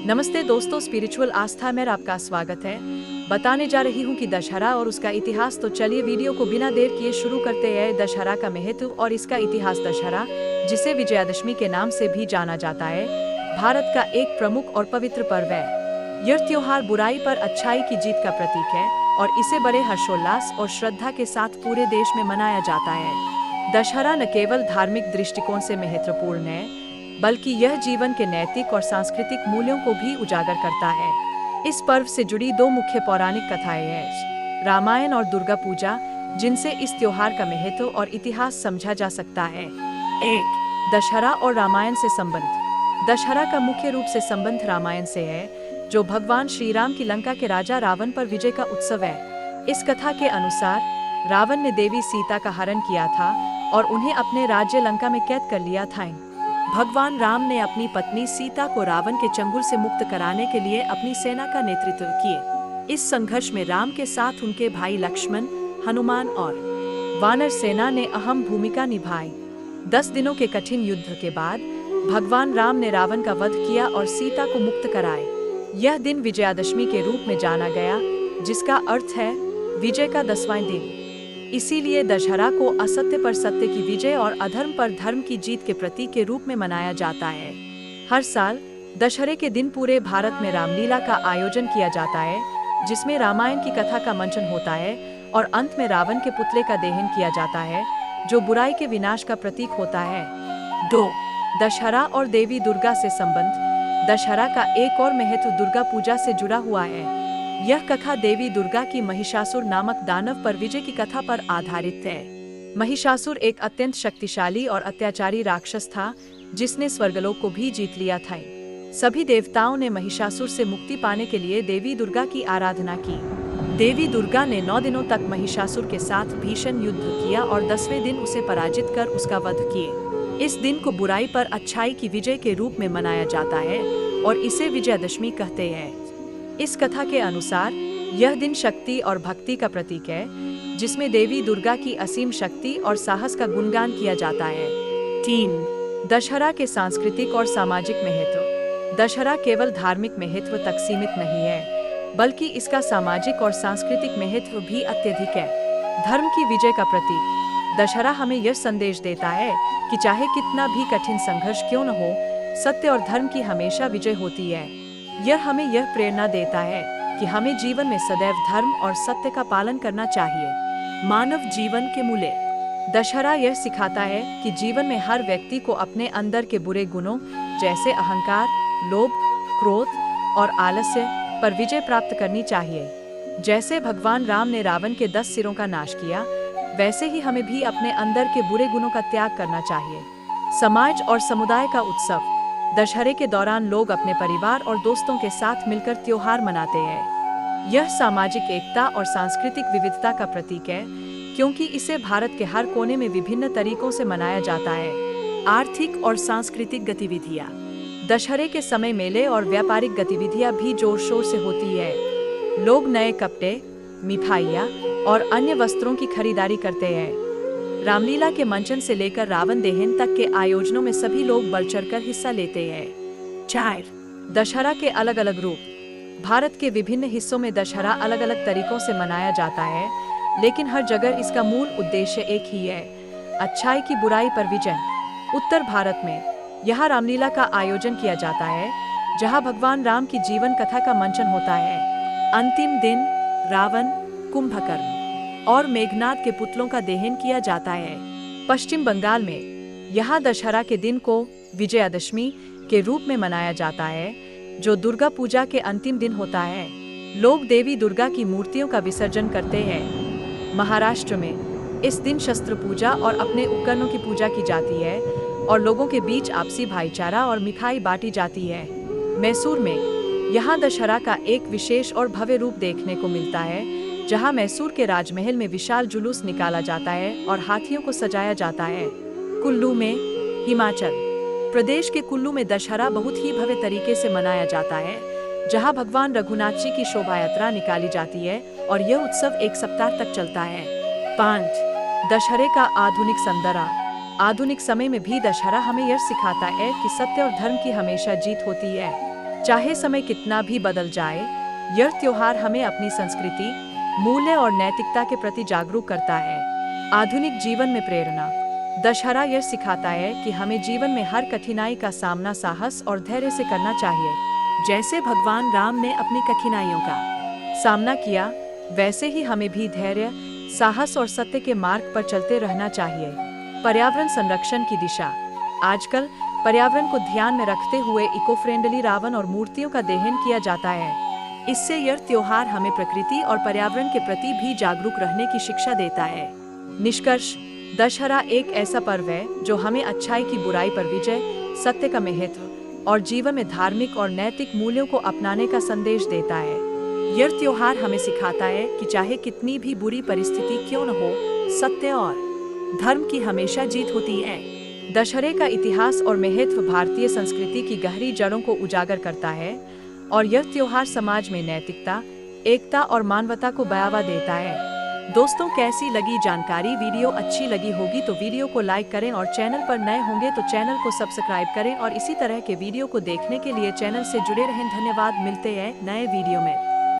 नमस्ते दोस्तों, स्पिरिचुअल आस्था में आपका स्वागत है। बताने जा रही हूँ कि दशहरा और उसका इतिहास। तो चलिए वीडियो को बिना देर किए शुरू करते हैं। दशहरा का महत्व और इसका इतिहास। दशहरा, जिसे विजयादशमी के नाम से भी जाना जाता है, भारत का एक प्रमुख और पवित्र पर्व है। यह त्योहार बुराई पर अच्छाई की जीत का प्रतीक है और इसे बड़े हर्षोल्लास और श्रद्धा के साथ पूरे देश में मनाया जाता है। दशहरा न केवल धार्मिक दृष्टिकोण से महत्वपूर्ण है, बल्कि यह जीवन के नैतिक और सांस्कृतिक मूल्यों को भी उजागर करता है। इस पर्व से जुड़ी दो मुख्य पौराणिक कथाएं हैं, रामायण और दुर्गा पूजा, जिनसे इस त्योहार का महत्व और इतिहास समझा जा सकता है। 1. दशहरा और रामायण से संबंध। दशहरा का मुख्य रूप से संबंध रामायण से है, जो भगवान श्री राम की लंका के राजा रावण पर विजय का उत्सव है। इस कथा के अनुसार रावण ने देवी सीता का हरण किया था और उन्हें अपने राज्य लंका में कैद कर लिया था। भगवान राम ने अपनी पत्नी सीता को रावण के चंगुल से मुक्त कराने के लिए अपनी सेना का नेतृत्व किए। इस संघर्ष में राम के साथ उनके भाई लक्ष्मण, हनुमान और वानर सेना ने अहम भूमिका निभाई। 10 दिनों के कठिन युद्ध के बाद भगवान राम ने रावण का वध किया और सीता को मुक्त कराए। यह दिन विजयादशमी के रूप में जाना गया, जिसका अर्थ है विजय का 10वां दिन। इसीलिए दशहरा को असत्य पर सत्य की विजय और अधर्म पर धर्म की जीत के प्रतीक के रूप में मनाया जाता है। हर साल दशहरे के दिन पूरे भारत में रामलीला का आयोजन किया जाता है, जिसमें रामायण की कथा का मंचन होता है और अंत में रावण के पुतले का दहन किया जाता है, जो बुराई के विनाश का प्रतीक होता है। 2. दशहरा और देवी दुर्गा से संबंध। दशहरा का एक और महत्व दुर्गा पूजा से जुड़ा हुआ है। यह कथा देवी दुर्गा की महिषासुर नामक दानव पर विजय की कथा पर आधारित है। महिषासुर एक अत्यंत शक्तिशाली और अत्याचारी राक्षस था, जिसने स्वर्गलोक को भी जीत लिया था। सभी देवताओं ने महिषासुर से मुक्ति पाने के लिए देवी दुर्गा की आराधना की। देवी दुर्गा ने 9 दिनों तक महिषासुर के साथ भीषण युद्ध किया और 10वें दिन उसे पराजित कर उसका वध किए। इस दिन को बुराई पर अच्छाई की विजय के रूप में मनाया जाता है और इसे विजयादशमी कहते हैं। इस कथा के अनुसार यह दिन शक्ति और भक्ति का प्रतीक है, जिसमें देवी दुर्गा की असीम शक्ति और साहस का गुणगान किया जाता है। 3. दशहरा के सांस्कृतिक और सामाजिक महत्व। दशहरा केवल धार्मिक महत्व तक सीमित नहीं है, बल्कि इसका सामाजिक और सांस्कृतिक महत्व भी अत्यधिक है। धर्म की विजय का प्रतीक। दशहरा हमें यह संदेश देता है कि चाहे कितना भी कठिन संघर्ष क्यों न हो, सत्य और धर्म की हमेशा विजय होती है। यह हमें यह प्रेरणा देता है कि हमें जीवन में सदैव धर्म और सत्य का पालन करना चाहिए। मानव जीवन के मूल्य। दशहरा यह सिखाता है कि जीवन में हर व्यक्ति को अपने अंदर के बुरे गुणों जैसे अहंकार, लोभ, क्रोध और आलस्य पर विजय प्राप्त करनी चाहिए। जैसे भगवान राम ने रावण के 10 सिरों का नाश किया, वैसे ही हमें भी अपने अंदर के बुरे गुणों का त्याग करना चाहिए। समाज और समुदाय का उत्सव। दशहरे के दौरान लोग अपने परिवार और दोस्तों के साथ मिलकर त्योहार मनाते हैं। यह सामाजिक एकता और सांस्कृतिक विविधता का प्रतीक है, क्योंकि इसे भारत के हर कोने में विभिन्न तरीकों से मनाया जाता है। आर्थिक और सांस्कृतिक गतिविधियाँ। दशहरे के समय मेले और व्यापारिक गतिविधियाँ भी जोर शोर से होती है। लोग नए कपड़े, मिठाइयाँ और अन्य वस्त्रों की खरीदारी करते हैं। रामलीला के मंचन से लेकर रावण दहन तक के आयोजनों में सभी लोग बढ़ चढ़कर हिस्सा लेते हैं। 4. दशहरा के अलग अलग रूप। भारत के विभिन्न हिस्सों में दशहरा अलग अलग तरीकों से मनाया जाता है, लेकिन हर जगह इसका मूल उद्देश्य एक ही है, अच्छाई की बुराई पर विजय। उत्तर भारत में यहाँ रामलीला का आयोजन किया जाता है, जहाँ भगवान राम की जीवन कथा का मंचन होता है। अंतिम दिन रावण, कुंभकर्ण और मेघनाद के पुतलों का दहन किया जाता है। पश्चिम बंगाल में यहाँ दशहरा के दिन को विजयादशमी के रूप में मनाया जाता है, जो दुर्गा पूजा के अंतिम दिन होता है। लोग देवी दुर्गा की मूर्तियों का विसर्जन करते हैं। महाराष्ट्र में इस दिन शस्त्र पूजा और अपने उपकरणों की पूजा की जाती है और लोगों के बीच आपसी भाईचारा और मिठाई बांटी जाती है। मैसूर में यहाँ दशहरा का एक विशेष और भव्य रूप देखने को मिलता है, जहां मैसूर के राजमहल में विशाल जुलूस निकाला जाता है और हाथियों को सजाया जाता है। कुल्लू में, हिमाचल प्रदेश के कुल्लू में दशहरा बहुत ही भव्य तरीके से मनाया जाता है, जहां भगवान रघुनाथ जी की शोभा यात्रा निकाली जाती है और यह उत्सव 1 सप्ताह तक चलता है। 5. दशहरे का आधुनिक संदर्भ। आधुनिक समय में भी दशहरा हमें यह सिखाता है कि सत्य और धर्म की हमेशा जीत होती है। चाहे समय कितना भी बदल जाए, यह त्योहार हमें अपनी संस्कृति, मूल्य और नैतिकता के प्रति जागरूक करता है। आधुनिक जीवन में प्रेरणा। दशहरा यह सिखाता है कि हमें जीवन में हर कठिनाई का सामना साहस और धैर्य से करना चाहिए। जैसे भगवान राम ने अपनी कठिनाइयों का सामना किया, वैसे ही हमें भी धैर्य, साहस और सत्य के मार्ग पर चलते रहना चाहिए। पर्यावरण संरक्षण की दिशा। आजकल पर्यावरण को ध्यान में रखते हुए इको फ्रेंडली रावण और मूर्तियों का दहन किया जाता है। इससे यह त्योहार हमें प्रकृति और पर्यावरण के प्रति भी जागरूक रहने की शिक्षा देता है। निष्कर्ष, दशहरा एक ऐसा पर्व है जो हमें अच्छाई की बुराई पर विजय, सत्य का महत्व और जीवन में धार्मिक और नैतिक मूल्यों को अपनाने का संदेश देता है। यह त्योहार हमें सिखाता है कि चाहे कितनी भी बुरी परिस्थिति क्यों न हो, सत्य और धर्म की हमेशा जीत होती है। दशहरे का इतिहास और महत्व भारतीय संस्कृति की गहरी जड़ों को उजागर करता है और यह त्योहार समाज में नैतिकता, एकता और मानवता को बढ़ावा देता है। दोस्तों, कैसी लगी जानकारी? वीडियो अच्छी लगी होगी तो वीडियो को लाइक करें और चैनल पर नए होंगे तो चैनल को सब्सक्राइब करें और इसी तरह के वीडियो को देखने के लिए चैनल से जुड़े रहें। धन्यवाद। मिलते हैं नए वीडियो में।